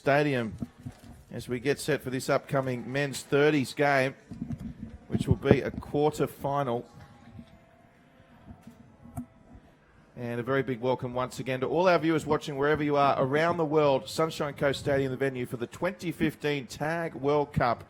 Stadium as we get set for this upcoming men's 30s game, which will be a quarter final. And a very big welcome once again to all our viewers watching wherever you are around the world. Sunshine Coast Stadium, the venue for the 2015 Tag World Cup.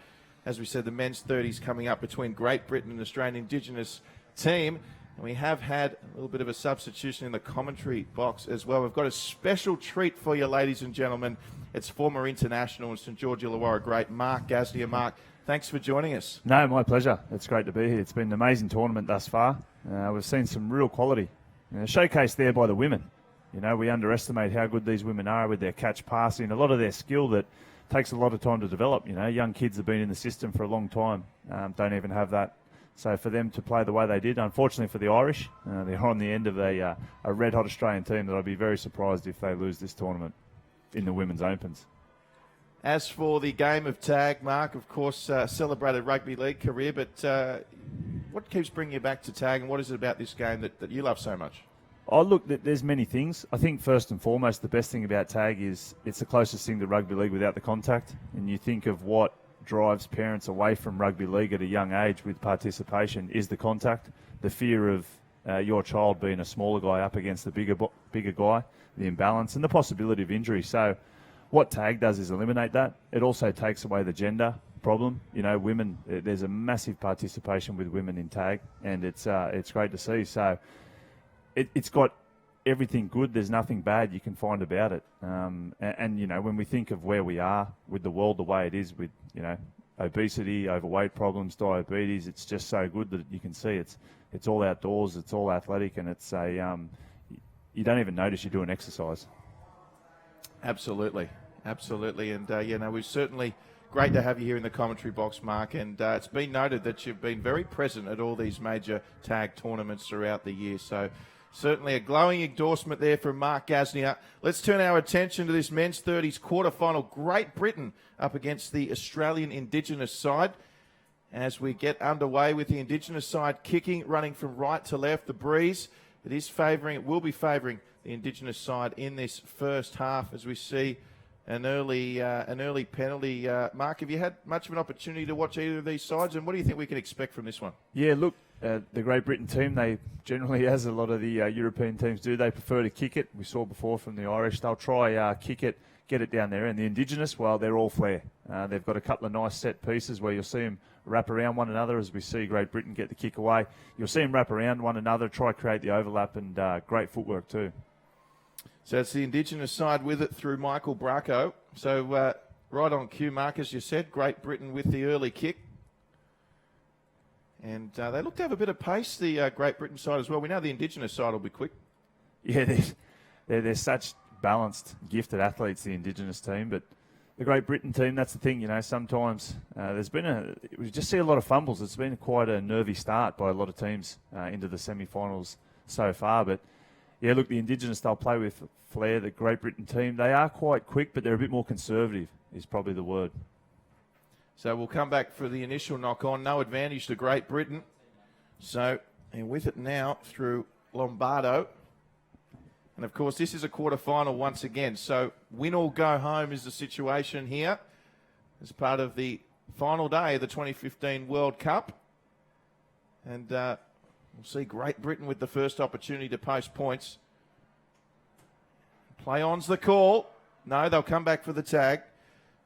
As we said, the men's 30s coming up between Great Britain and the Australian Indigenous team. And we have had a little bit of a substitution in the commentary box as well. We've got a special treat for you, ladies and gentlemen. It's former international and St George Illawarra great Mark Gasnier. Mark, thanks for joining us. No, my pleasure. It's great to be here. It's been an amazing tournament thus far. We've seen some real quality. Showcased there by the women. You know, we underestimate how good these women are with their catch passing, a lot of their skill that takes a lot of time to develop. You know, young kids have been in the system for a long time, don't even have that. So for them to play the way they did, unfortunately for the Irish, they're on the end of a red-hot Australian team that I'd be very surprised if they lose this tournament in the Women's Opens. As for the game of tag, Mark, of course, celebrated rugby league career, but what keeps bringing you back to tag, and what is it about this game that you love so much? Oh, look, there's many things. I think first and foremost, the best thing about tag is it's the closest thing to rugby league without the contact. And you think of what drives parents away from rugby league at a young age with participation is the contact, the fear of your child being a smaller guy up against a bigger guy, the imbalance, and the possibility of injury. So what tag does is eliminate that. It also takes away the gender problem. You know, women, there's a massive participation with women in tag, and it's great to see. So it's got everything good. There's nothing bad you can find about it. And, you know, when we think of where we are with the world the way it is with, you know, obesity, overweight problems, diabetes, it's just so good that you can see it's all outdoors, it's all athletic, and it's you don't even notice you're doing exercise. Absolutely. And we're certainly great to have you here in the commentary box, Mark, and it's been noted that you've been very present at all these major tag tournaments throughout the year, so certainly a glowing endorsement there from Mark Gasnier. Let's turn our attention to this men's 30s quarterfinal. Great Britain up against the Australian Indigenous side. As we get underway with the Indigenous side kicking, running from right to left, the breeze, it will be favouring the Indigenous side in this first half as we see an early penalty. Mark, have you had much of an opportunity to watch either of these sides, and what do you think we can expect from this one? Yeah, look, the Great Britain team, they generally, as a lot of the European teams do, they prefer to kick it. We saw before from the Irish, they'll try kick it, get it down there. And the Indigenous, well, they're all flair. They've got a couple of nice set pieces where you'll see them wrap around one another as we see Great Britain get the kick away. You'll see them wrap around one another, try create the overlap, and great footwork too. So it's the Indigenous side with it through Michael Bracco. So right on cue, Mark, as you said, Great Britain with the early kick. And they look to have a bit of pace, the Great Britain side as well. We know the Indigenous side will be quick. Yeah, they're such balanced, gifted athletes, the Indigenous team. But the Great Britain team, that's the thing, you know, sometimes we just see a lot of fumbles. It's been quite a nervy start by a lot of teams into the semi-finals so far. But yeah, look, the Indigenous, they'll play with flair. The Great Britain team, they are quite quick, but they're a bit more conservative is probably the word. So we'll come back for the initial knock-on. No advantage to Great Britain. So, and with it now through Lombardo. And, of course, this is a quarter-final once again. So win or go home is the situation here as part of the final day of the 2015 World Cup. And we'll see Great Britain with the first opportunity to post points. Play on's the call. No, they'll come back for the tag.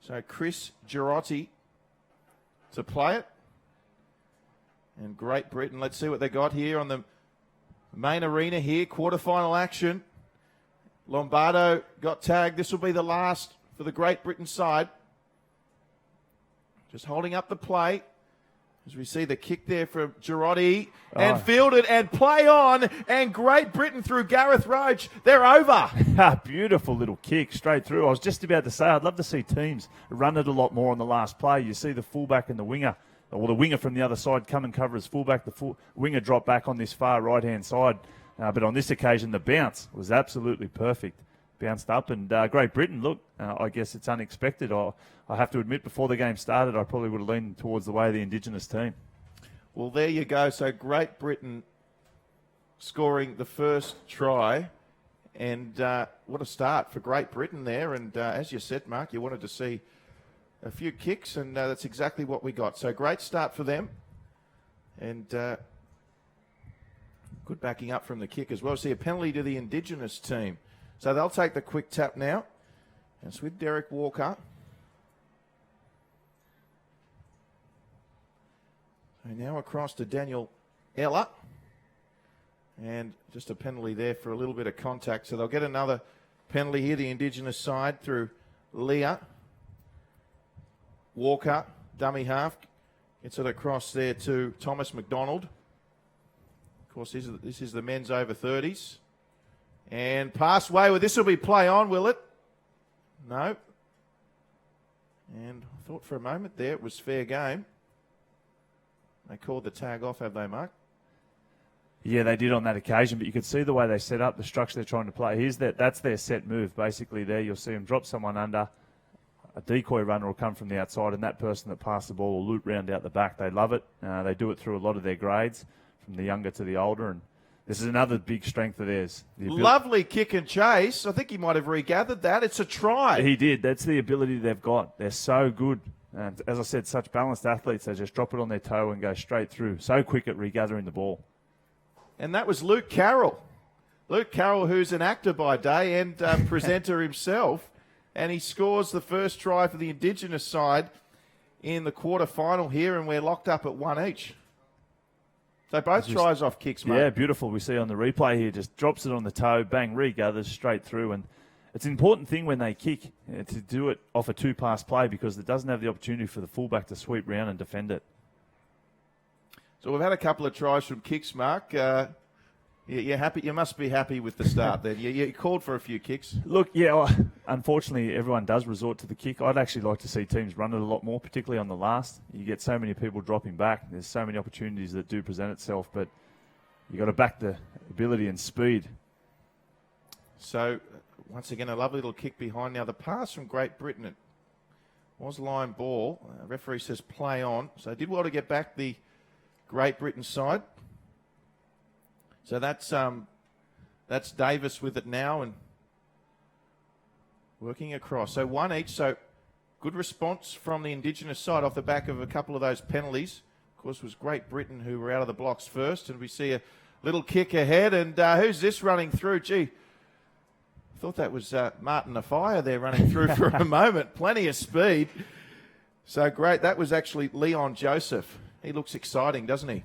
So Chris Girotti to play it. And Great Britain, let's see what they got here on the main arena here. Quarterfinal action. Lombardo got tagged. This will be the last for the Great Britain side. Just holding up the play. As we see the kick there from Girotti and fielded and play on, and Great Britain through Gareth Roach. They're over. Beautiful little kick straight through. I was just about to say I'd love to see teams run it a lot more on the last play. You see the fullback and the winger, or the winger from the other side come and cover as fullback. The winger drop back on this far right-hand side. But on this occasion, the bounce was absolutely perfect. Bounced up, and Great Britain, look, I guess it's unexpected. I have to admit, before the game started, I probably would have leaned towards the way of the Indigenous team. Well, there you go. So Great Britain scoring the first try, And what a start for Great Britain there. And as you said, Mark, you wanted to see a few kicks, and that's exactly what we got. So great start for them. And good backing up from the kick as well. See a penalty to the Indigenous team. So they'll take the quick tap now. And it's with Derek Walker. So now across to Daniel Ella. And just a penalty there for a little bit of contact. So they'll get another penalty here, the Indigenous side, through Leah. Walker, dummy half, gets it across there to Thomas McDonald. Of course, this is the men's over 30s. And pass Wayward. This will be play on, will it? No. And I thought for a moment there it was fair game. They called the tag off, have they, Mark? Yeah, they did on that occasion, but you could see the way they set up, the structure they're trying to play. That's their set move, basically there. You'll see them drop someone under. A decoy runner will come from the outside, and that person that passed the ball will loop round out the back. They love it. They do it through a lot of their grades, from the younger to the older, and this is another big strength of theirs. Lovely kick and chase. I think he might have regathered that. It's a try. He did. That's the ability they've got. They're so good. And as I said, such balanced athletes. They just drop it on their toe and go straight through. So quick at regathering the ball. And that was Luke Carroll. Luke Carroll, who's an actor by day and presenter himself. And he scores the first try for the Indigenous side in the quarter-final here, and we're locked up at one each. So both tries off kicks, mate. Yeah, beautiful. We see on the replay here, just drops it on the toe, bang, regathers straight through. And it's an important thing when they kick to do it off a two-pass play, because it doesn't have the opportunity for the fullback to sweep round and defend it. So we've had a couple of tries from kicks, Mark. You're happy. You must be happy with the start then. You called for a few kicks. Look, unfortunately, everyone does resort to the kick. I'd actually like to see teams run it a lot more, particularly on the last. You get so many people dropping back. There's so many opportunities that do present itself, but you got to back the ability and speed. So, once again, a lovely little kick behind. Now, the pass from Great Britain, it was line ball. Referee says play on. So, they did well to get back the Great Britain side. So that's Davis with it now and working across. So one each. So good response from the Indigenous side off the back of a couple of those penalties. Of course, it was Great Britain who were out of the blocks first. And we see a little kick ahead. And who's this running through? Gee, I thought that was Martin Afire there running through for a moment. Plenty of speed. So great. That was actually Leon Joseph. He looks exciting, doesn't he?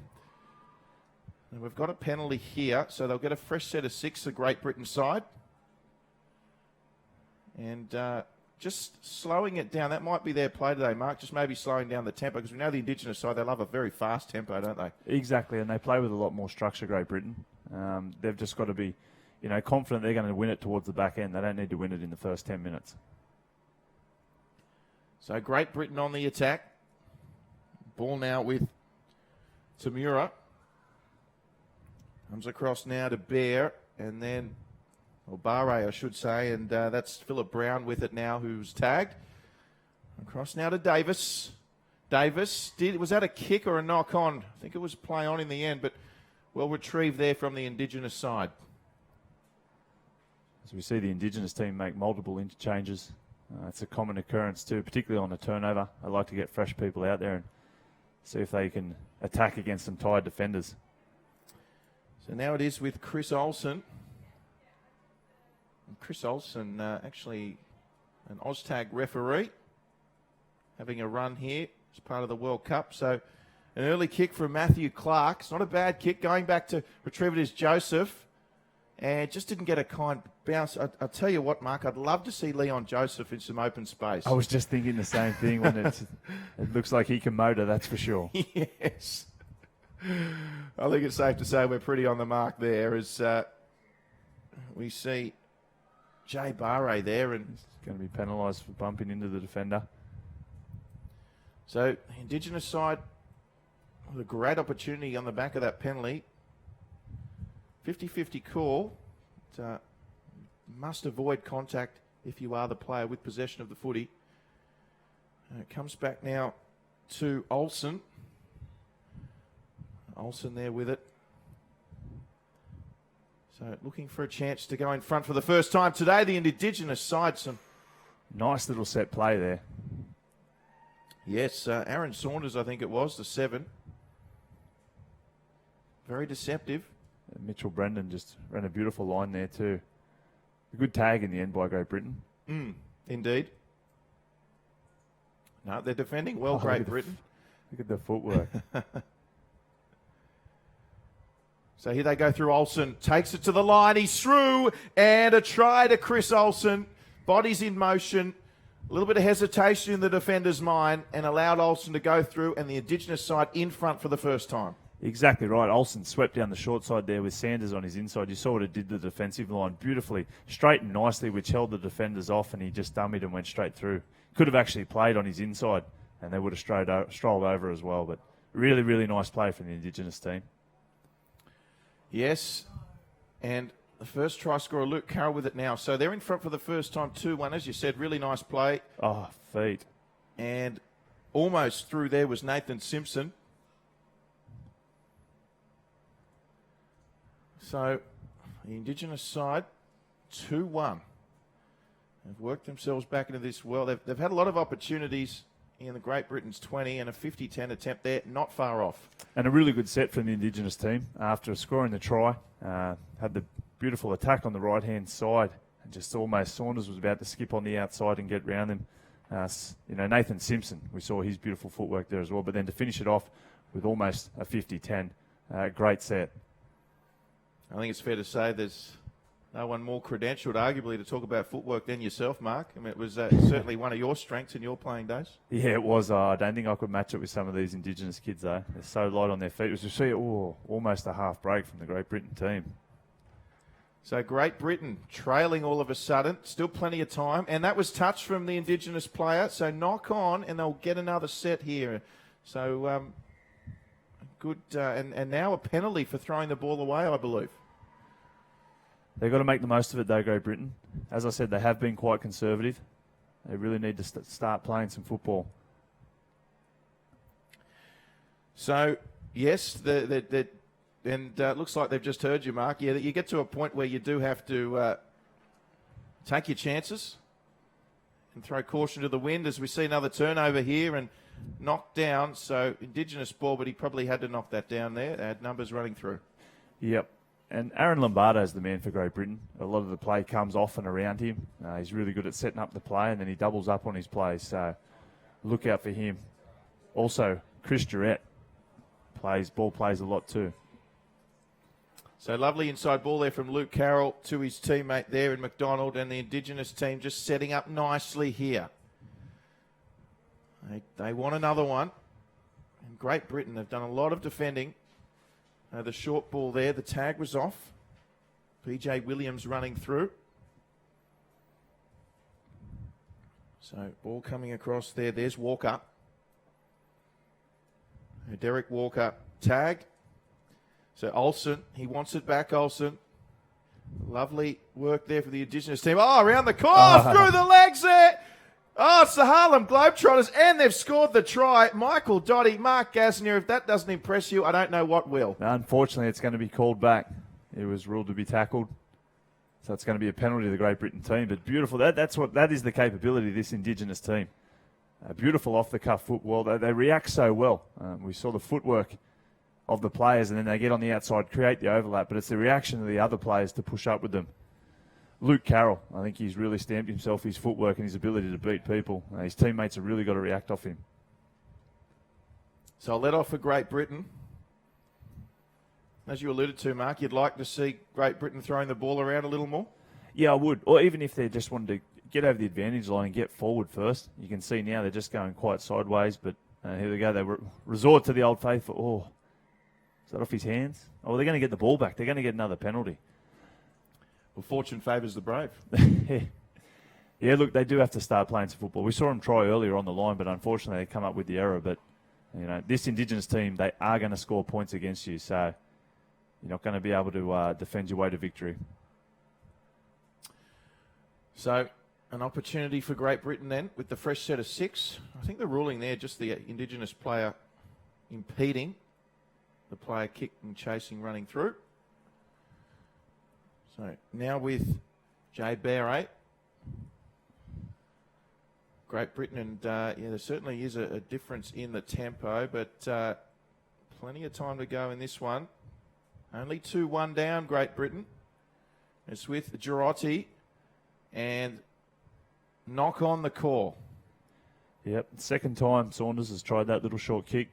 And we've got a penalty here, so they'll get a fresh set of 6, the Great Britain side. And just slowing it down. That might be their play today, Mark, just maybe slowing down the tempo, because we know the Indigenous side, they love a very fast tempo, don't they? Exactly, and they play with a lot more structure, Great Britain. They've just got to be confident they're going to win it towards the back end. They don't need to win it in the first 10 minutes. So Great Britain on the attack. Ball now with Tamura. Comes across now to Bear, and then, or Barre, I should say, and that's Philip Brown with it now, who's tagged. Across now to Davis. Davis, was that a kick or a knock on? I think it was play on in the end, but well retrieved there from the Indigenous side. As we see the Indigenous team make multiple interchanges. It's a common occurrence too, particularly on a turnover. I like to get fresh people out there and see if they can attack against some tired defenders. So now it is with Chris Olsen. And Chris Olsen, actually an Oztag referee, having a run here as part of the World Cup. So an early kick from Matthew Clark. It's not a bad kick. Going back to retrieve it is Joseph. And just didn't get a kind bounce. I'll tell you what, Mark, I'd love to see Leon Joseph in some open space. I was just thinking the same thing when it looks like he can motor, that's for sure. Yes. I think it's safe to say we're pretty on the mark there as we see Jay Barre there. And he's going to be penalised for bumping into the defender. So the Indigenous side with a great opportunity on the back of that penalty. 50-50 call. Must avoid contact if you are the player with possession of the footy. It comes back now to Olsen. Olsen there with it. So looking for a chance to go in front for the first time today. The Indigenous side, some Nice little set play there. yes, Aaron Saunders, I think it was the 7. Very deceptive. Mitchell Brendan just ran a beautiful line there too. A good tag in the end by Great Britain. Indeed. No, they're defending well, Great Britain. Look at the footwork. So here they go through. Olsen takes it to the line. He's through, and a try to Chris Olsen. Bodies in motion. A little bit of hesitation in the defender's mind, and allowed Olsen to go through, and the Indigenous side in front for the first time. Exactly right. Olsen swept down the short side there with Sanders on his inside. You saw what it did to the defensive line beautifully. Straight and nicely, which held the defenders off, and he just dummied and went straight through. Could have actually played on his inside, and they would have strolled over as well. But really, really nice play from the Indigenous team. Yes, and the first try scorer, Luke Carroll, with it now. So they're in front for the first time, 2-1. As you said, really nice play. Oh, feet. And almost through there was Nathan Simpson. So the Indigenous side, 2-1. They've worked themselves back into this well. They've had a lot of opportunities in the Great Britain's 20 and a 50-10 attempt there, not far off. And a really good set from the Indigenous team after scoring the try. Had the beautiful attack on the right-hand side. And just almost Saunders was about to skip on the outside and get round him. Nathan Simpson, we saw his beautiful footwork there as well. But then to finish it off with almost a 50-10, great set. I think it's fair to say there's no one more credentialed, arguably, to talk about footwork than yourself, Mark. I mean, it was certainly one of your strengths in your playing days. Yeah, it was. I don't think I could match it with some of these Indigenous kids, though. They're so light on their feet. It was to see almost a half break from the Great Britain team. So Great Britain trailing all of a sudden. Still plenty of time. And that was touch from the Indigenous player. So knock on, and they'll get another set here. So good. And now a penalty for throwing the ball away, I believe. They've got to make the most of it, though, Great Britain. As I said, they have been quite conservative. They really need to start playing some football. So, yes, and it looks like they've just heard you, Mark. Yeah, you get to a point where you do have to take your chances and throw caution to the wind, as we see another turnover here and knocked down. So, Indigenous ball, but he probably had to knock that down there. They had numbers running through. Yep. And Aaron Lombardo is the man for Great Britain. A lot of the play comes off and around him. He's really good at setting up the play, and then he doubles up on his plays. So look out for him. Also, Chris Durrett plays a lot too. So lovely inside ball there from Luke Carroll to his teammate there in McDonald, and the Indigenous team just setting up nicely here. They want another one. And Great Britain have done a lot of defending. The short ball there, the tag was off. PJ Williams running through. So ball coming across there. There's Walker. Derek Walker tagged. So Olsen, he wants it back, Olsen. Lovely work there for the Indigenous team. Oh, around the corner, through the legs there. Oh, it's the Harlem Globetrotters, and they've scored the try. Michael Dotty, Mark Gasnier, if that doesn't impress you, I don't know what will. Unfortunately, it's going to be called back. It was ruled to be tackled. So it's going to be a penalty to the Great Britain team. But beautiful. That is the capability of this Indigenous team. Beautiful off-the-cuff football. They react so well. We saw the footwork of the players, and then they get on the outside, create the overlap. But it's the reaction of the other players to push up with them. Luke Carroll, I think he's really stamped himself, his footwork and his ability to beat people. His teammates have really got to react off him. So I'll let off for Great Britain. As you alluded to, Mark, you'd like to see Great Britain throwing the ball around a little more? Yeah, I would. Or even if they just wanted to get over the advantage line and get forward first. You can see now they're just going quite sideways, but here we go. They resort to the old faithful. Oh, is that off his hands? Oh, they're going to get the ball back. They're going to get another penalty. Well, fortune favours the brave. Yeah, look, they do have to start playing some football. We saw them try earlier on the line, but unfortunately they come up with the error. But, this Indigenous team, they are going to score points against you, so you're not going to be able to defend your way to victory. So, an opportunity for Great Britain then, with the fresh set of 6. I think the ruling there, just the Indigenous player impeding the player kicking, chasing, running through. So now with Jay Barre. Great Britain, and there certainly is a difference in the tempo, but plenty of time to go in this one. Only 2-1 down, Great Britain. It's with Girotti and knock on the call. Yep, second time Saunders has tried that little short kick.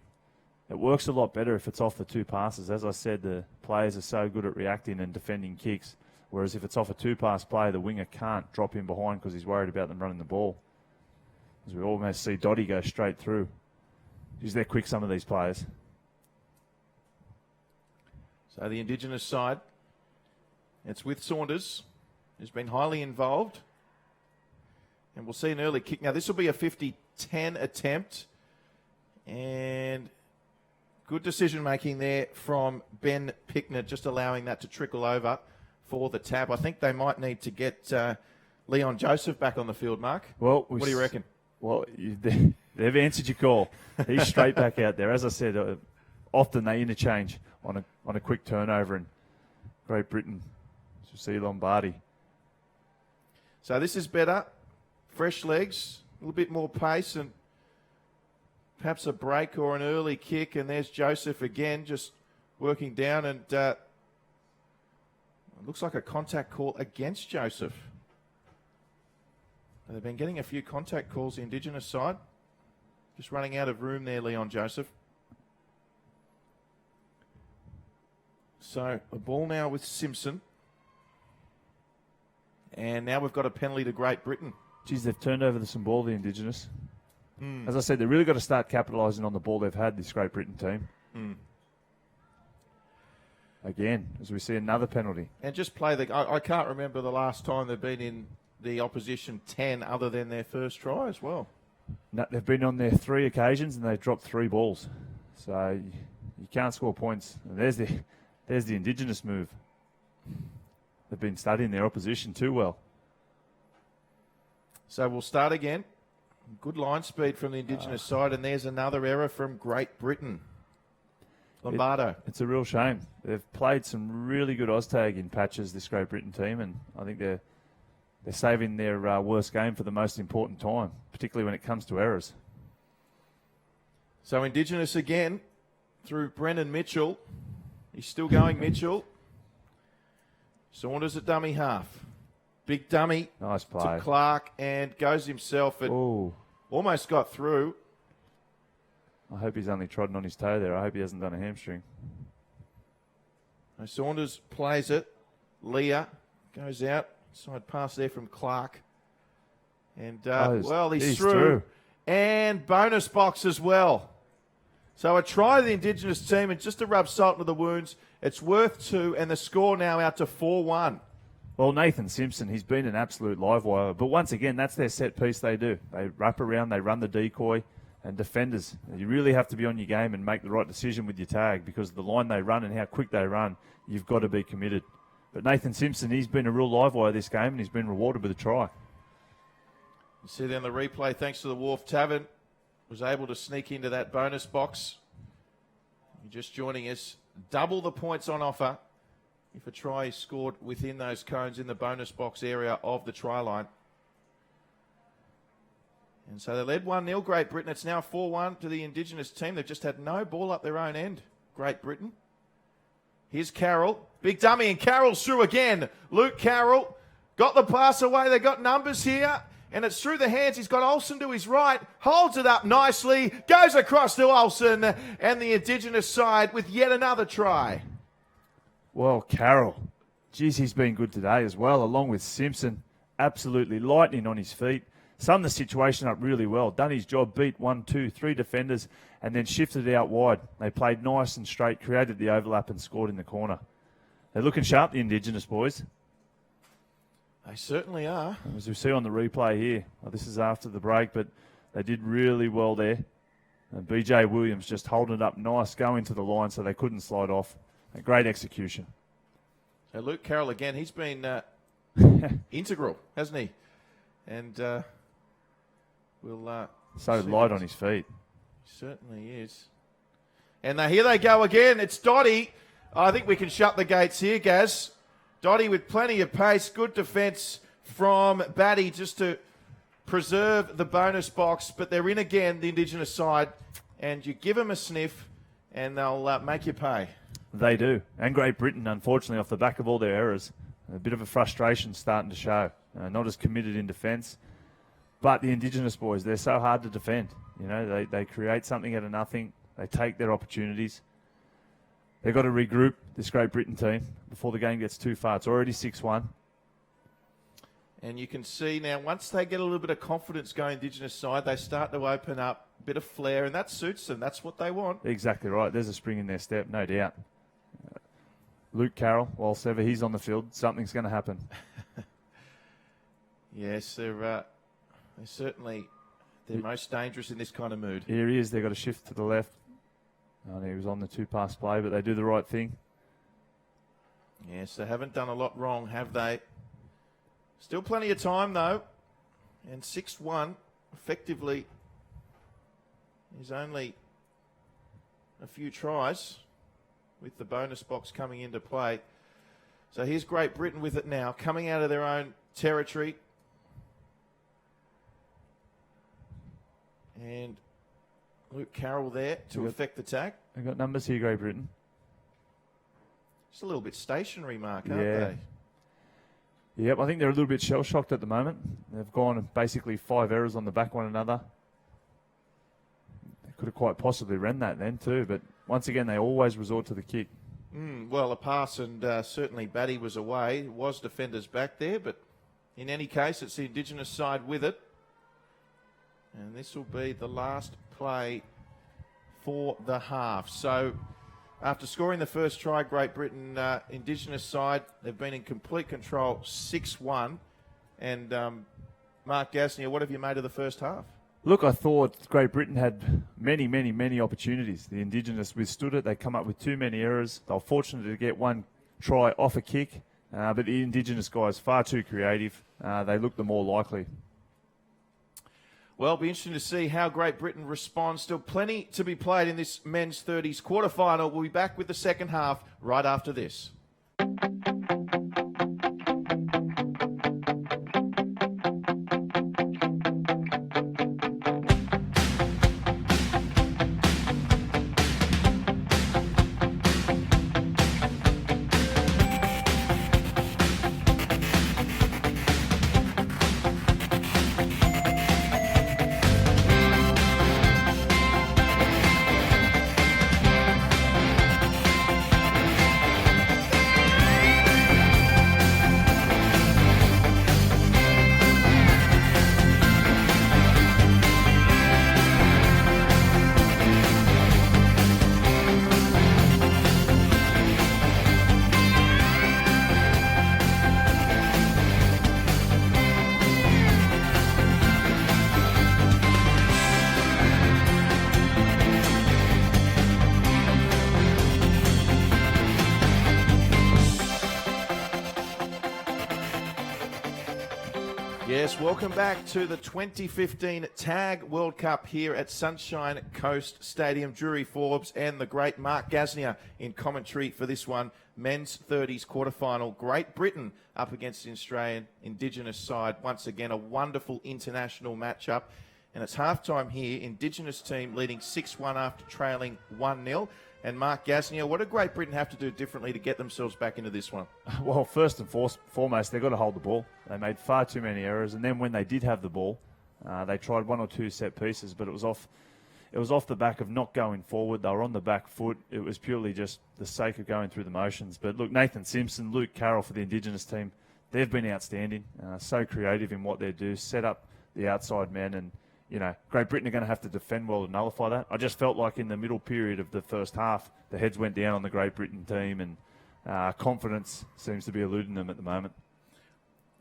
It works a lot better if it's off the two passes. As I said, the players are so good at reacting and defending kicks, whereas if it's off a two-pass play, the winger can't drop in behind because he's worried about them running the ball. As we almost see Dotty go straight through. Geez, they're quick, some of these players. So the Indigenous side, it's with Saunders, who's been highly involved. And we'll see an early kick. Now, this will be a 50-10 attempt. And good decision-making there from Ben Picknett, just allowing that to trickle over for the tap. I think they might need to get Leon Joseph back on the field, Mark. Well, what do you reckon? Well, they've answered your call. He's straight back out there. As I said, often they interchange on a quick turnover, and Great Britain, you see Lombardi. So this is better. Fresh legs, a little bit more pace, and perhaps a break or an early kick. And there's Joseph again, just working down, and it looks like a contact call against Joseph. They've been getting a few contact calls, the Indigenous side. Just running out of room there, Leon Joseph. So a ball now with Simpson. And now we've got a penalty to Great Britain. Geez, they've turned over some ball, the Indigenous. As I said, they've really got to start capitalising on the ball they've had, this Great Britain team. Again, as we see another penalty. And just play I can't remember the last time they've been in the opposition 10 other than their first try as well. No, they've been on there 3 occasions and they've dropped 3 balls. So you can't score points. And there's the Indigenous move. They've been studying their opposition too well. So we'll start again. Good line speed from the Indigenous side, and there's another error from Great Britain. Lombardo. It's a real shame. They've played some really good Oztag in patches, this Great Britain team, and I think they're saving their worst game for the most important time, particularly when it comes to errors. So Indigenous again through Brennan Mitchell. He's still going, Mitchell. Saunders at dummy half. Big dummy Nice play. to Clark, and goes himself. It almost got through. I hope he's only trodden on his toe there. I hope he hasn't done a hamstring. So Saunders plays it. Leah goes out. Side pass there from Clark. And, he's through. And bonus box as well. So a try to the Indigenous team, and just to rub salt into the wounds, it's worth 2, and the score now out to 4-1. Well, Nathan Simpson, he's been an absolute live wire. But once again, that's their set piece they do. They wrap around, they run the decoy, and defenders, you really have to be on your game and make the right decision with your tag, because the line they run and how quick they run, you've got to be committed. But Nathan Simpson, he's been a real live wire this game, and he's been rewarded with a try. You see there on the replay, thanks to the Wharf Tavern, was able to sneak into that bonus box. You're just joining us. Double the points on offer if a try is scored within those cones in the bonus box area of the try line. And so they led 1-0, Great Britain. It's now 4-1 to the Indigenous team. They've just had no ball up their own end, Great Britain. Here's Carroll. Big dummy, and Carroll's through again. Luke Carroll got the pass away. They got numbers here, and it's through the hands. He's got Olsen to his right, holds it up nicely, goes across to Olsen, and the Indigenous side with yet another try. Well, Carroll, geez, he's been good today as well, along with Simpson. Absolutely lightning on his feet. Summed the situation up really well. Done his job, beat 1, 2, 3 defenders, and then shifted it out wide. They played nice and straight, created the overlap, and scored in the corner. They're looking sharp, the Indigenous boys. They certainly are. As we see on the replay here, this is after the break, but they did really well there. And BJ Williams just holding it up nice, going to the line so they couldn't slide off. A great execution. So Luke Carroll again, he's been integral, hasn't he? And we'll so light on his feet. Certainly is. And here they go again. It's Dotty. I think we can shut the gates here, Gaz. Dotty with plenty of pace. Good defence from Batty just to preserve the bonus box. But they're in again, the Indigenous side. And you give them a sniff and they'll make you pay. They do. And Great Britain, unfortunately, off the back of all their errors, a bit of a frustration starting to show. Not as committed in defence. But the Indigenous boys, they're so hard to defend. You know, they create something out of nothing. They take their opportunities. They've got to regroup, this Great Britain team, before the game gets too far. It's already 6-1. And you can see now, once they get a little bit of confidence going, Indigenous side, they start to open up a bit of flair, and that suits them. That's what they want. Exactly right. There's a spring in their step, no doubt. Luke Carroll, whilst ever he's on the field, something's going to happen. Yes, they're certainly the most dangerous in this kind of mood. Here he is. They've got a shift to the left. He was on the two-pass play, but they do the right thing. Yes, they haven't done a lot wrong, have they? Still plenty of time, though. And 6-1, effectively, is only a few tries with the bonus box coming into play. So here's Great Britain with it now, coming out of their own territory. And Luke Carroll there to affect the tag. They've got numbers here, Great Britain. Just a little bit stationary, Mark, aren't Yeah. they? Yep, I think they're a little bit shell-shocked at the moment. They've gone basically 5 errors on the back one another. They could have quite possibly ran that then too, but once again, they always resort to the kick. Well, a pass, and certainly Batty was away. It was defenders back there, but in any case, it's the Indigenous side with it. And this will be the last play for the half. So after scoring the first try, Great Britain, Indigenous side, they've been in complete control, 6-1. And Mark Gasnier, what have you made of the first half? Look, I thought Great Britain had many opportunities. The Indigenous withstood it. They come up with too many errors. They were fortunate to get one try off a kick, but the Indigenous guys far too creative. They looked the more likely. Well, it'll be interesting to see how Great Britain responds. Still plenty to be played in this men's 30s quarterfinal. We'll be back with the second half right after this. Yes, welcome back to the 2015 Tag World Cup here at Sunshine Coast Stadium. Drury Forbes and the great Mark Gasnier in commentary for this one. Men's 30s quarterfinal. Great Britain up against the Australian Indigenous side. Once again, a wonderful international matchup. And it's halftime here. Indigenous team leading 6-1 after trailing 1-0. And Mark Gasnier, what did Great Britain have to do differently to get themselves back into this one? Well, first and foremost, they've got to hold the ball. They made far too many errors, and then when they did have the ball, they tried one or two set pieces, but it was off the back of not going forward. They were on the back foot. It was purely just the sake of going through the motions. But look, Nathan Simpson, Luke Carroll for the Indigenous team, they've been outstanding, so creative in what they do, set up the outside men, and you know, Great Britain are going to have to defend well to nullify that. I just felt like in the middle period of the first half, the heads went down on the Great Britain team, and confidence seems to be eluding them at the moment.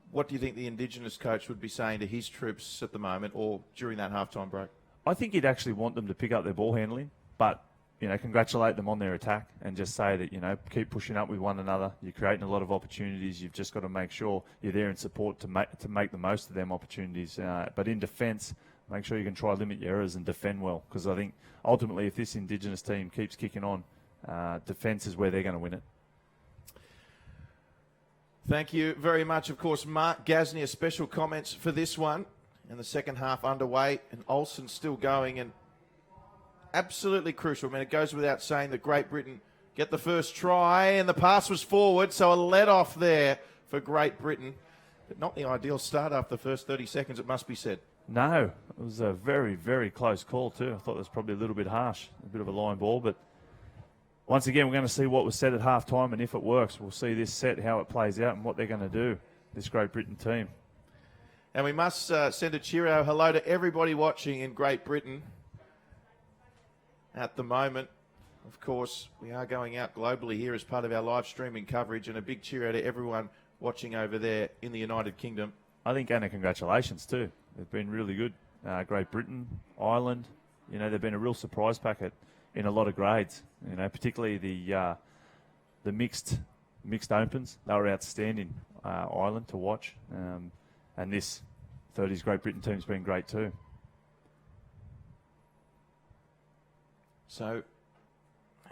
What do you think the Indigenous coach would be saying to his troops at the moment or during that halftime break? I think he'd actually want them to pick up their ball handling, but you know, congratulate them on their attack and just say that, you know, keep pushing up with one another. You're creating a lot of opportunities. You've just got to make sure you're there in support to make the most of them opportunities. But in defence, make sure you can try limit your errors and defend well, because I think ultimately if this Indigenous team keeps kicking on, defence is where they're going to win it. Thank you very much. Of course, Mark Gasnier, special comments for this one. And the second half underway, and Olsen still going, and absolutely crucial. I mean, it goes without saying that Great Britain get the first try, and the pass was forward, so a let off there for Great Britain. But not the ideal start after the first 30 seconds, it must be said. No, it was a very, very close call too. I thought it was probably a little bit harsh, a bit of a line ball, but once again, we're going to see what was said at half-time, and if it works, we'll see this set, how it plays out, and what they're going to do, this Great Britain team. And we must send a cheerio hello to everybody watching in Great Britain at the moment. Of course, we are going out globally here as part of our live streaming coverage, and a big cheerio to everyone watching over there in the United Kingdom. I think, and congratulations too. They've been really good. Great Britain, Ireland, they've been a real surprise packet in a lot of grades. Particularly the mixed opens. They were outstanding, Ireland, to watch. And this 30s Great Britain team's been great too. So,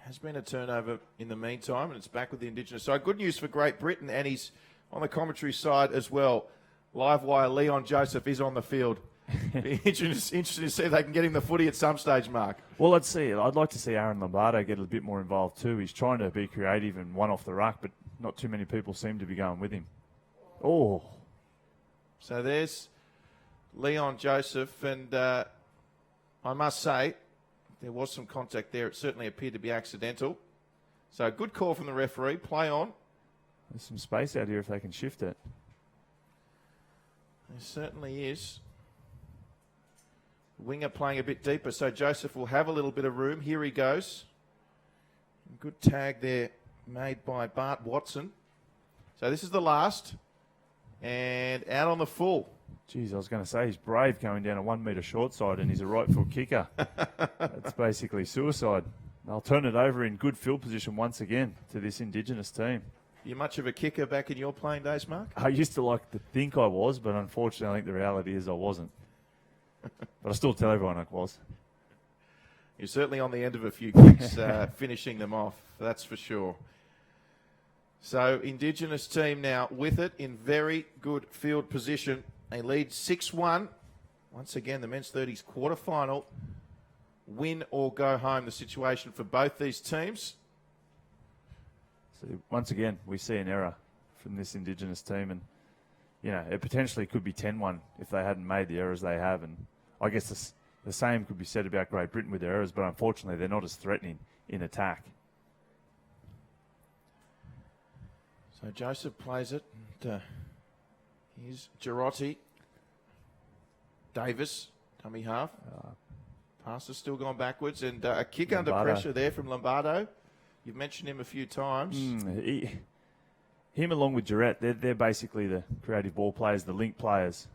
has been a turnover in the meantime, and it's back with the Indigenous side. Good news for Great Britain, and he's on the commentary side as well. Live wire, Leon Joseph is on the field. Be interesting to see if they can get him the footy at some stage, Mark. Well, let's see. I'd like to see Aaron Lombardo get a bit more involved too. He's trying to be creative and one off the ruck, but not too many people seem to be going with him. Oh. So there's Leon Joseph, and I must say, there was some contact there. It certainly appeared to be accidental. So good call from the referee. Play on. There's some space out here if they can shift it. There certainly is. Winger playing a bit deeper, so Joseph will have a little bit of room. Here he goes. Good tag there made by Bart Watson. So this is the last. And out on the full. Geez, I was going to say, he's brave going down a 1 metre short side, and he's a right foot kicker. That's basically suicide. They'll turn it over in good field position once again to this Indigenous team. You much of a kicker back in your playing days, Mark? I used to like to think I was, but unfortunately I think the reality is I wasn't. But I still tell everyone I was. You're certainly on the end of a few kicks, finishing them off, that's for sure. So, Indigenous team now with it in very good field position. They lead 6-1. Once again, the men's 30s quarterfinal. Win or go home, the situation for both these teams. So, once again, we see an error from this Indigenous team. And, it potentially could be 10-1 if they hadn't made the errors they have. And I guess the same could be said about Great Britain with their errors, but unfortunately they're not as threatening in attack. So Joseph plays it. And, here's Girotti. Davis, dummy half. Pass is still gone backwards. And a kick Lombardo. under pressure there from Lombardo. You've mentioned him a few times. Him along with Jarrett, they're basically the creative ball players, the link players,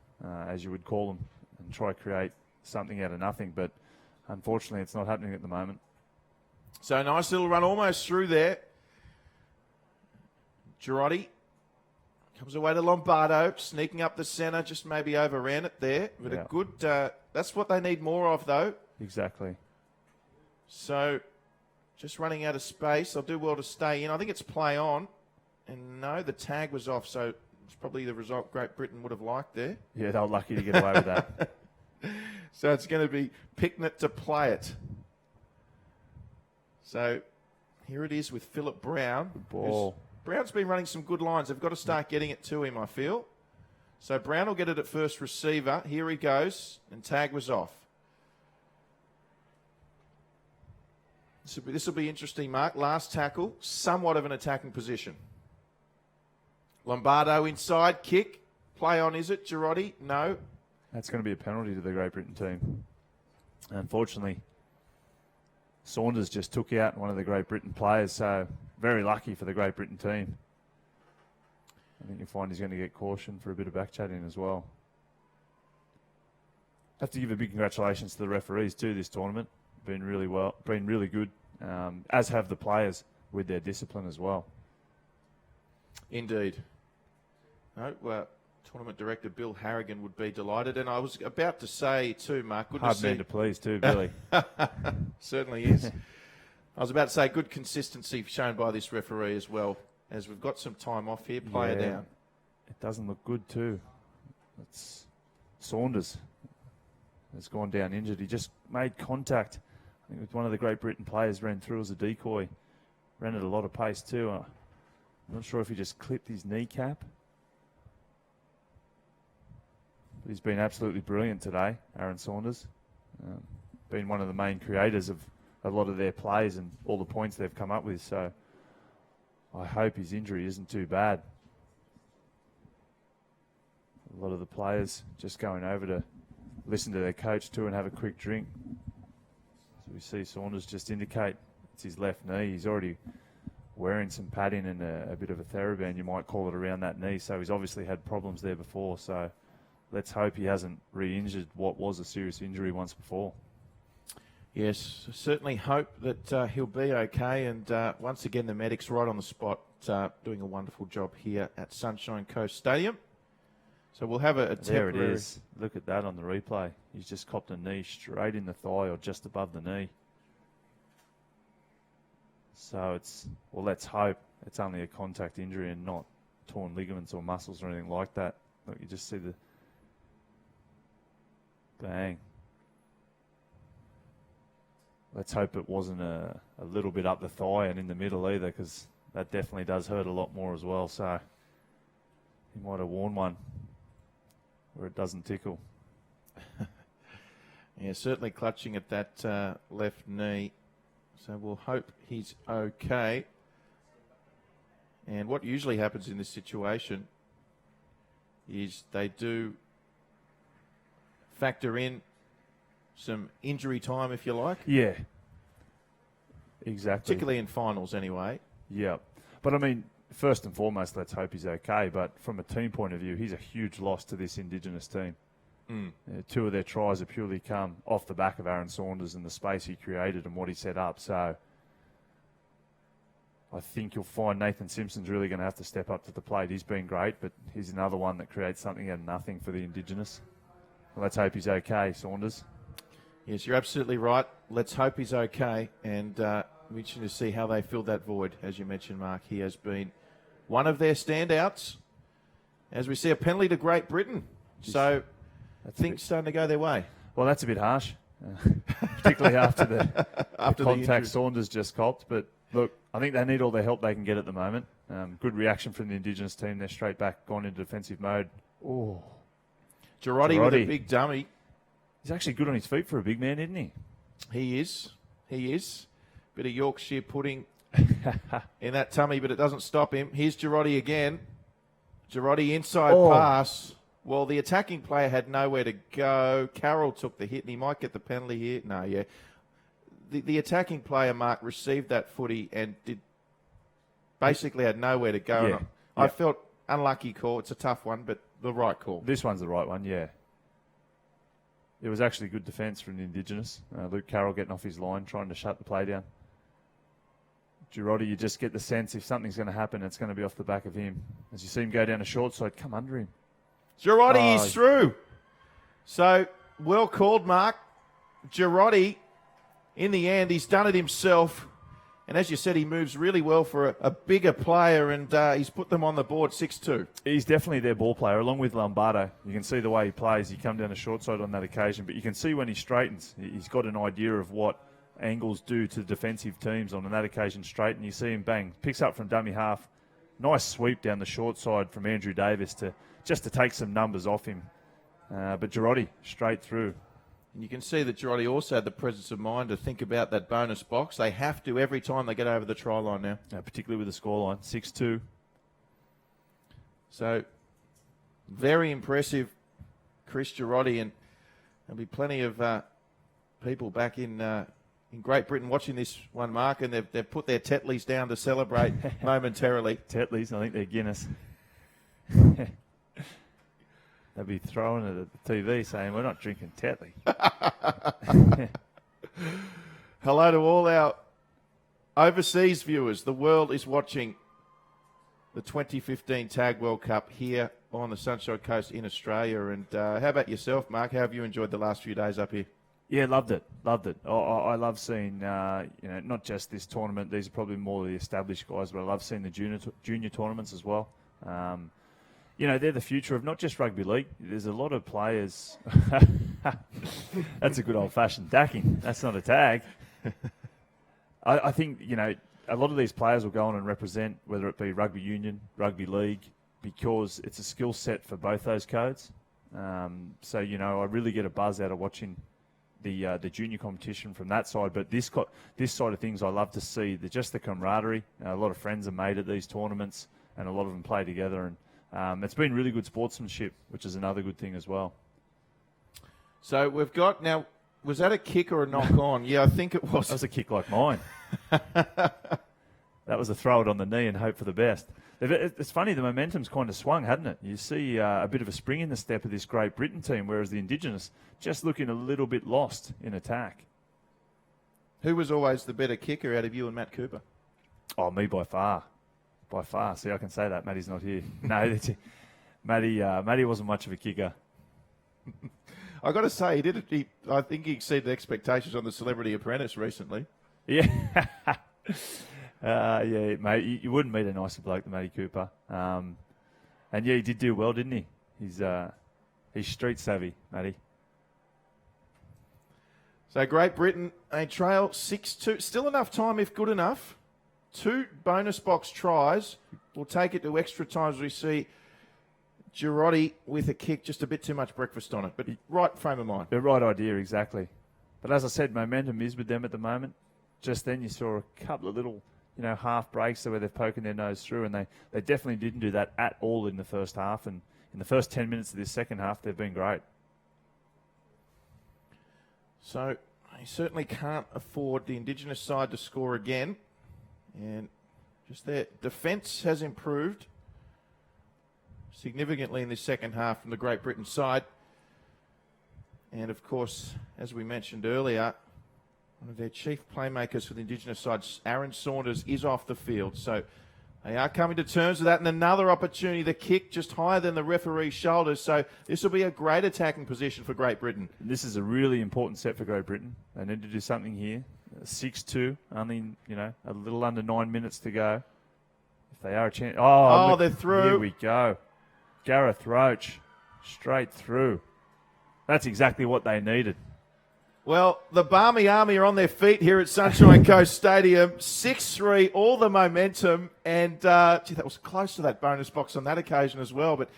as you would call them, and try to create something out of nothing. But unfortunately, it's not happening at the moment. So nice little run almost through there. Girotti comes away to Lombardo, sneaking up the centre, just maybe overran it there. But Yeah. a good, that's what they need more of though. Exactly. So just running out of space. They'll do well to stay in. I think it's play on. And no, the tag was off, so it's probably the result Great Britain would have liked there. Yeah, they were lucky to get away with that. So it's going to be Picknett to play it. So here it is with Philip Brown. Good ball. Brown's been running some good lines. They've got to start getting it to him, I feel. So Brown will get it at first receiver. Here he goes, and tag was off. This will be interesting, Mark. Last tackle, somewhat of an attacking position. Lombardo inside, kick. Play on, is it? Girotti? No. That's going to be a penalty to the Great Britain team. Unfortunately, Saunders just took out one of the Great Britain players, so very lucky for the Great Britain team. I think you'll find he's going to get caution for a bit of back chatting as well. Have to give a big congratulations to the referees too this tournament. Been really good, as have the players with their discipline as well. Indeed. No, well, Tournament Director Bill Harrigan would be delighted. And I was about to say too, Mark, good Hard to see. man to please too, Billy. Certainly is. I was about to say good consistency shown by this referee as well. as we've got some time off here. Player down. It doesn't look good too. It's Saunders has gone down injured. He just made contact. I think with one of the Great Britain players, ran through as a decoy. Ran at a lot of pace too. I'm not sure if he just clipped his kneecap. But he's been absolutely brilliant today, Aaron Saunders. Been one of the main creators of a lot of their plays and all the points they've come up with. So I hope his injury isn't too bad. A lot of the players just going over to listen to their coach too and have a quick drink. So we see Saunders just indicate it's his left knee. He's already wearing some padding and a bit of a TheraBand, you might call it, around that knee. So he's obviously had problems there before. So let's hope he hasn't re-injured what was a serious injury once before. Yes, certainly hope that he'll be okay. And once again, the medics right on the spot, doing a wonderful job here at Sunshine Coast Stadium. So we'll have a temporary... There it is. Look at that on the replay. He's just copped a knee straight in the thigh or just above the knee. So well, let's hope it's only a contact injury and not torn ligaments or muscles or anything like that. Look, you just see the bang. Let's hope it wasn't a little bit up the thigh and in the middle either, because that definitely does hurt a lot more as well. So he might have worn one where it doesn't tickle. Yeah, certainly clutching at that left knee. So we'll hope he's okay. And what usually happens in this situation is they do factor in some injury time, if you like. Yeah, exactly. Particularly in finals anyway. Yeah. But, I mean, first and foremost, let's hope he's okay. But from a team point of view, he's a huge loss to this Indigenous team. Two of their tries have purely come off the back of Aaron Saunders and the space he created and what he set up. So I think you'll find Nathan Simpson's really going to have to step up to the plate. He's been great, but he's another one that creates something out of nothing for the Indigenous. Well, let's hope he's okay, Saunders. Yes, you're absolutely right. Let's hope he's okay. And we're interested to see how they fill that void. As you mentioned, Mark, he has been one of their standouts. As we see a penalty to Great Britain. So things starting to go their way. Well, that's a bit harsh, particularly after the contact Saunders just copped. But look, I think they need all the help they can get at the moment. Good reaction from the Indigenous team. They're straight back, gone into defensive mode. Oh, Girotti with a big dummy. He's actually good on his feet for a big man, isn't he? He is. Bit of Yorkshire pudding in that tummy, but it doesn't stop him. Here's Girotti again. Girotti inside pass. Well, the attacking player had nowhere to go. Carroll took the hit, and he might get the penalty here. No, yeah. The attacking player, Mark, received that footy and basically had nowhere to go. Yeah. And I felt unlucky call. It's a tough one, but the right call. This one's the right one, yeah. It was actually good defence from the Indigenous. Luke Carroll getting off his line, trying to shut the play down. Girotti, you just get the sense if something's going to happen, it's going to be off the back of him. As you see him go down a short side, come under him. Girotti is through. So, well called, Mark. Girotti, in the end, he's done it himself. And as you said, he moves really well for a bigger player, and he's put them on the board 6-2. He's definitely their ball player, along with Lombardo. You can see the way he plays. He come down a short side on that occasion, but you can see when he straightens, he's got an idea of what angles do to defensive teams on that occasion straight, and you see him bang, picks up from dummy half. Nice sweep down the short side from Andrew Davis to take some numbers off him. But Girotti, straight through. And you can see that Girotti also had the presence of mind to think about that bonus box. They have to every time they get over the try line now. Particularly with the scoreline, 6-2. So, very impressive, Chris Girotti. And there'll be plenty of people back in Great Britain watching this one, Mark, and they've put their Tetleys down to celebrate momentarily. Tetleys, I think they're Guinness. They'll be throwing it at the TV saying, we're not drinking Tetley. Hello to all our overseas viewers. The world is watching the 2015 Tag World Cup here on the Sunshine Coast in Australia. And how about yourself, Mark? How have you enjoyed the last few days up here? Yeah, loved it. I love seeing, not just this tournament. These are probably more the established guys, but I love seeing the junior tournaments as well. They're the future of not just rugby league. There's a lot of players. That's a good old-fashioned dacking. That's not a tag. I think, a lot of these players will go on and represent, whether it be rugby union, rugby league, because it's a skill set for both those codes. I really get a buzz out of watching the junior competition from that side. But this side of things, I love to see just the camaraderie. A lot of friends are made at these tournaments, and a lot of them play together. And it's been really good sportsmanship, which is another good thing as well. So we've got now. Was that a kick or a knock on? Yeah, I think it was. That was a kick like mine. That was a throw it on the knee and hope for the best. It's funny, the momentum's kind of swung, hadn't it? You see a bit of a spring in the step of this Great Britain team, whereas the Indigenous just looking a little bit lost in attack. Who was always the better kicker out of you and Matt Cooper? Oh, me by far. By far. See, I can say that. Matty's not here. No, Matty wasn't much of a kicker. I got to say, I think he exceeded expectations on the Celebrity Apprentice recently. Yeah. Mate, you wouldn't meet a nicer bloke than Matty Cooper. He did do well, didn't he? He's street savvy, Matty. So Great Britain, a trail 6-2. Still enough time if good enough. 2 bonus box tries. We'll take it to extra times. We see Girotti with a kick, just a bit too much breakfast on it. But right frame of mind. The right idea, exactly. But as I said, momentum is with them at the moment. Just then you saw a couple of little, half breaks where they're poking their nose through, and they definitely didn't do that at all in the first half. And in the first 10 minutes of this second half, they've been great. So they certainly can't afford the Indigenous side to score again. And just their defence has improved significantly in this second half from the Great Britain side. And of course, as we mentioned earlier, one of their chief playmakers for the Indigenous side, Aaron Saunders, is off the field. So they are coming to terms with that. And another opportunity, the kick just higher than the referee's shoulders. So this will be a great attacking position for Great Britain. This is a really important set for Great Britain. They need to do something here. 6-2, only, a little under 9 minutes to go. If they are a chance. Oh, they're through. Here we go. Gareth Roach, straight through. That's exactly what they needed. Well, the Barmy Army are on their feet here at Sunshine Coast Stadium. 6-3, all the momentum. And, that was close to that bonus box on that occasion as well. But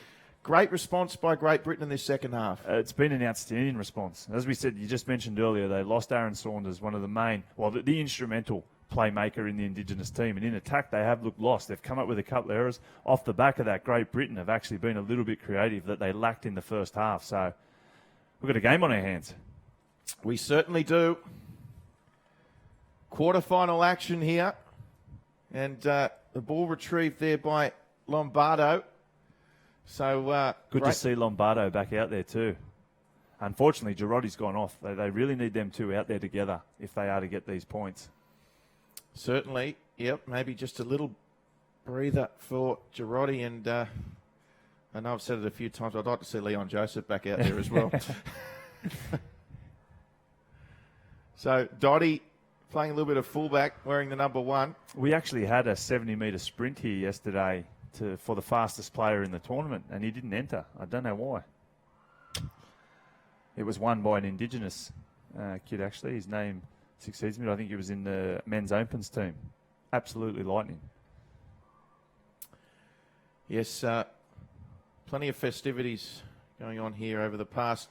great response by Great Britain in this second half. It's been an outstanding response. As we said, you just mentioned earlier, they lost Aaron Saunders, one of the main, the instrumental playmaker in the Indigenous team. And in attack, they have looked lost. They've come up with a couple of errors. Off the back of that, Great Britain have actually been a little bit creative that they lacked in the first half. So we've got a game on our hands. We certainly do. Quarterfinal action here. And the ball retrieved there by Lombardo. So good to see Lombardo back out there too. Unfortunately, Girotti's gone off. They really need them two out there together if they are to get these points. Certainly. Yep, maybe just a little breather for Girotti. And I know I've said it a few times, I'd like to see Leon Joseph back out there as well. So Dottie playing a little bit of fullback, wearing the number 1. We actually had a 70-metre sprint here yesterday for the fastest player in the tournament, and he didn't enter. I don't know why. It was won by an Indigenous kid, actually. His name succeeds me. I think he was in the men's opens team. Absolutely lightning. Yes, plenty of festivities going on here over the past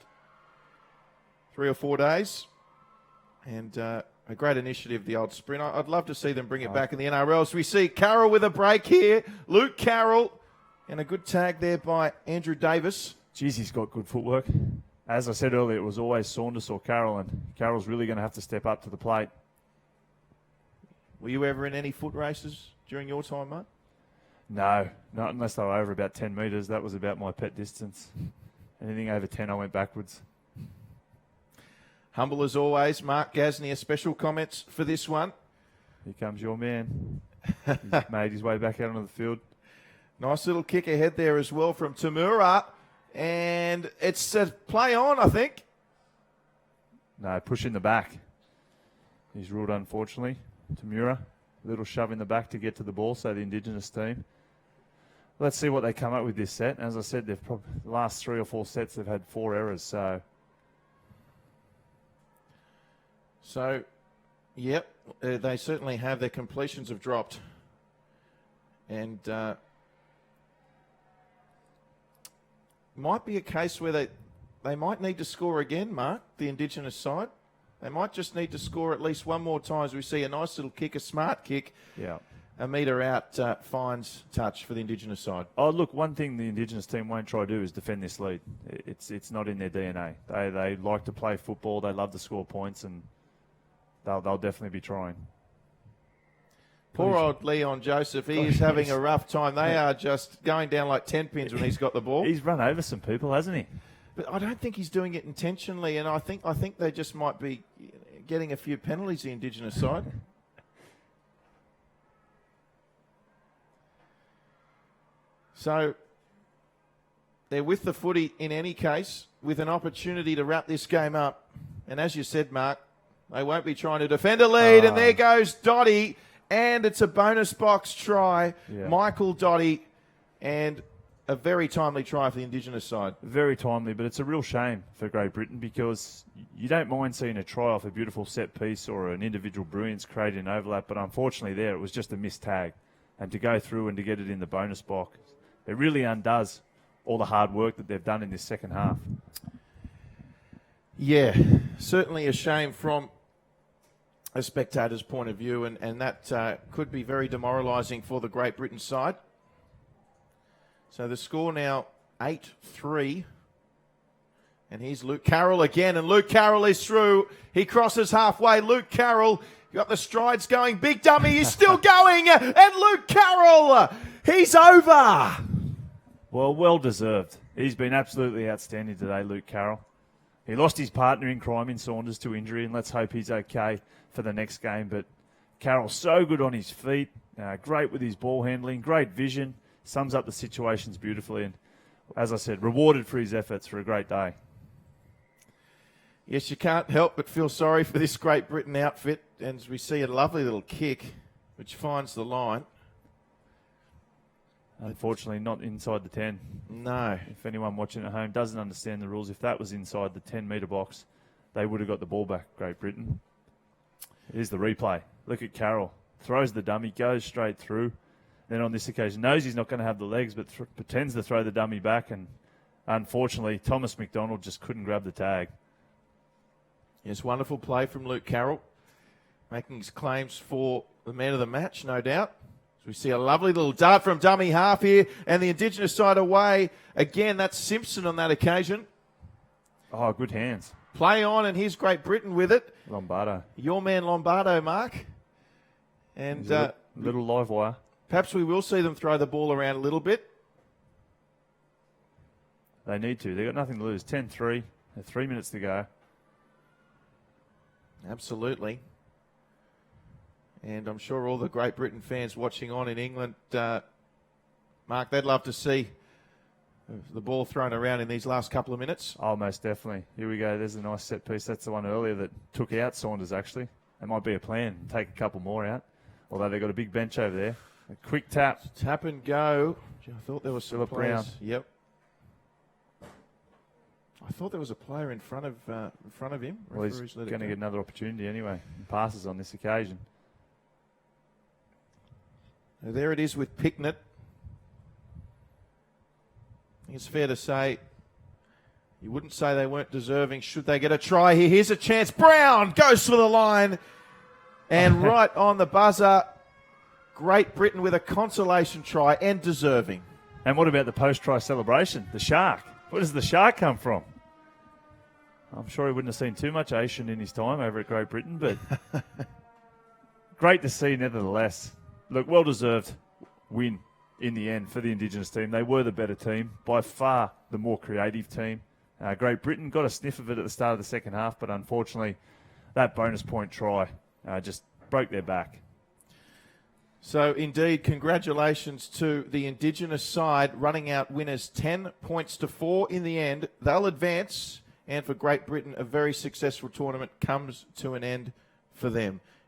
3 or 4 days. And a great initiative, the old sprint. I'd love to see them bring it back in the NRL. So we see Carroll with a break here. Luke Carroll. And a good tag there by Andrew Davis. Geez, he's got good footwork. As I said earlier, it was always Saunders or Carroll, and Carroll's really going to have to step up to the plate. Were you ever in any foot races during your time, mate? No, not unless they were over about 10 metres. That was about my pet distance. Anything over 10, I went backwards. Humble as always. Mark Gasnier, special comments for this one. Here comes your man. He's made his way back out onto the field. Nice little kick ahead there as well from Tamura. And it's a play on, I think. No, push in the back. He's ruled, unfortunately, to Mura. A little shove in the back to get to the ball, so the Indigenous team. Let's see what they come up with this set. As I said, they've probably the last 3 or 4 sets they've had 4 errors. So, yep, they certainly have. Their completions have dropped. And might be a case where they might need to score again, Mark, the Indigenous side. They might just need to score at least one more time as we see a nice little kick, a smart kick. Yeah. A metre out, finds touch for the Indigenous side. Oh, look, one thing the Indigenous team won't try to do is defend this lead. It's not in their DNA. They like to play football. They love to score points, and they'll definitely be trying. Poor old Leon Joseph, he is having a rough time. They are just going down like 10 pins when he's got the ball. He's run over some people, hasn't he? But I don't think he's doing it intentionally, and I think they just might be getting a few penalties, the Indigenous side. So they're with the footy in any case, with an opportunity to wrap this game up. And as you said, Mark, they won't be trying to defend a lead. And there goes Dotty, and it's a bonus box try. Yeah. Michael Dotty, and a very timely try for the Indigenous side. Very timely, but it's a real shame for Great Britain because you don't mind seeing a try off a beautiful set piece or an individual brilliance creating an overlap, but unfortunately there it was just a missed tag. And to go through and to get it in the bonus box, it really undoes all the hard work that they've done in this second half. Yeah, certainly a shame from a spectator's point of view, and that could be very demoralising for the Great Britain side. So the score now 8-3. And here's Luke Carroll again, and Luke Carroll is through. He crosses halfway. Luke Carroll got the strides going. Big dummy is still going, and Luke Carroll, he's over. Well deserved. He's been absolutely outstanding today, Luke Carroll. He lost his partner in crime in Saunders to injury, and let's hope he's okay for the next game. But Carroll's so good on his feet, great with his ball handling, great vision, sums up the situations beautifully, and as I said, rewarded for his efforts for a great day. Yes, you can't help but feel sorry for this Great Britain outfit, and as we see a lovely little kick which finds the line. Unfortunately, not inside the 10. No. If anyone watching at home doesn't understand the rules, if that was inside the 10-metre box, they would have got the ball back, Great Britain. Here's the replay. Look at Carroll. Throws the dummy, goes straight through. Then on this occasion, knows he's not going to have the legs, but pretends to throw the dummy back. And unfortunately, Thomas McDonald just couldn't grab the tag. Yes, wonderful play from Luke Carroll, making his claims for the man of the match, no doubt. So we see a lovely little dart from dummy half here, and the Indigenous side away. Again, that's Simpson on that occasion. Oh, good hands. Play on, and here's Great Britain with it. Lombardo. Your man Lombardo, Mark. And little live wire. Perhaps we will see them throw the ball around a little bit. They need to. They've got nothing to lose. 10-3. 3 minutes to go. Absolutely. And I'm sure all the Great Britain fans watching on in England, Mark, they'd love to see the ball thrown around in these last couple of minutes. Oh, most definitely. Here we go. There's a nice set piece. That's the one earlier that took out Saunders, actually. It might be a plan. Take a couple more out. Although they've got a big bench over there. A quick tap. Tap and go. I thought there was some Philip players. Brown. Yep. I thought there was a player in front of him. Well, he's going to get another opportunity anyway. He passes on this occasion. Now there it is with Picknett. I think it's fair to say you wouldn't say they weren't deserving. Should they get a try here? Here's a chance. Brown goes for the line. And right on the buzzer, Great Britain with a consolation try and deserving. And what about the post-try celebration? The shark. Where does the shark come from? I'm sure he wouldn't have seen too much Asian in his time over at Great Britain, but great to see nevertheless. Look, well-deserved win in the end for the Indigenous team. They were the better team, by far the more creative team. Great Britain got a sniff of it at the start of the second half, but unfortunately that bonus point try just broke their back. So, indeed, congratulations to the Indigenous side running out winners 10 points to 4 in the end. They'll advance and for Great Britain, a very successful tournament comes to an end for them.